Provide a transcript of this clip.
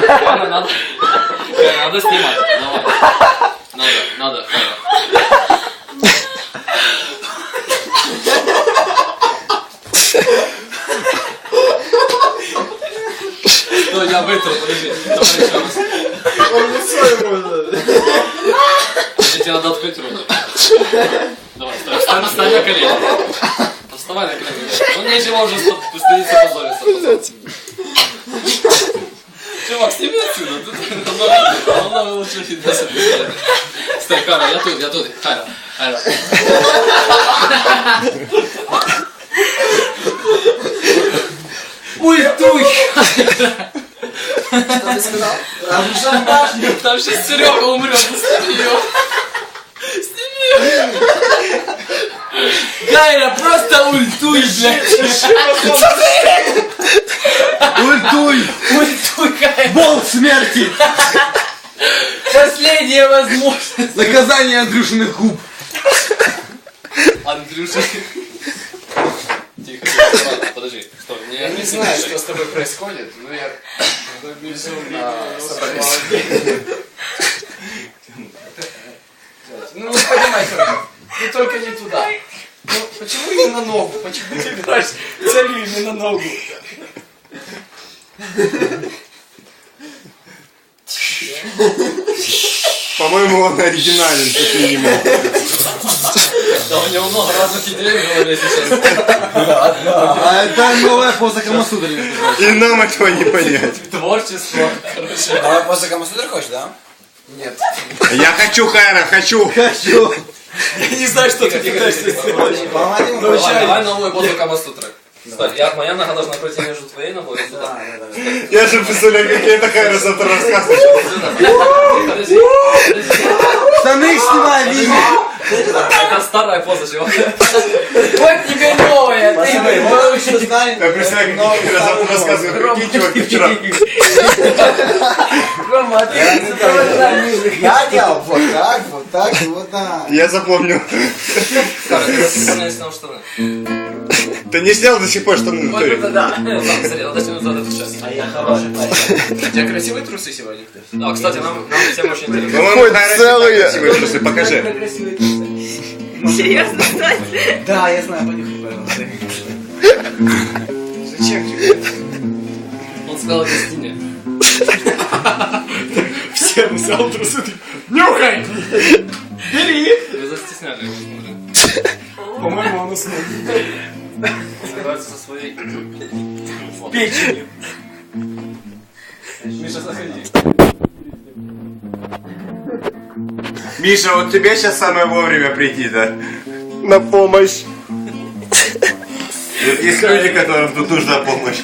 Ладно, надо снимать. Давай. Надо. Ну, я вытру, подожди. Давай еще раз. Он лицо можно. Тебе надо открыть рот. Давай, встань на колени. Вставай на колени. Ну, нечего уже стыдиться, позориться. Чувак, сними отсюда. Тут намного лучше видно. Стой, Кара, я тут. Кара. Ультуй! Что ты сказал? Там сейчас Серега умрет, сними ее. Сними ее. Гайра, просто ультуй, блядь. Ультуй, Гайра. болт смерти. Последняя возможность. Наказание Андрюшиных губ. Андрюша. Тихо, подожди. Стой, Я не знаю, что с тобой происходит, но я безумно соболезную. Ну, не поднимай руку. Ну, только не туда. Ну, почему именно ногу? Почему ты выбираешь целью именно ногу? По-моему, он оригинален, как минимум. Да у него много разных идей в голове сейчас. А это новая поза Камасутры. И нам этого не понять. Творчество, короче. Давай поза Камасутры хочешь, да? Нет. Я хочу, Хайра, хочу. Я не знаю, что ты пытаешься сделать. Давай новую позу Камасутры. Моя нога должна пройти между твоей ногой и сюда. Я же представляю, какие это Хайра завтра рассказывает. Подожди. Штаны снимай, Винни. Это старая поза, чувак. Вот тебе новая, ты еще знаем. Я представляю, какие Хайра завтра рассказывает. Какие чувак ты вчера. Рома, ты Я делал вот так и вот так. Я запомнил. Я снял штаны. Ты не снял до сих пор штаны на туре? да. Смотри, надо тянуть за эту часть. А я хороший парень. У тебя красивые трусы сегодня? Да, кстати, нам всем очень интересно. По-моему, Хайра целые. Красивые трусы, покажи. Красивые трусы. Серьезно, кстати? Да, я знаю, понюхай, пожалуйста. Зачем тебе? Он сказал Кристине. Всем взял трусы, ты нюхай! Бери! Вы застесняли его, смотри. По-моему, он уснул. Сливается со своей Печенью. Миша, заходи. Миша, вот тебе сейчас самое вовремя прийти, да? На помощь. Есть люди, которым тут нужна помощь.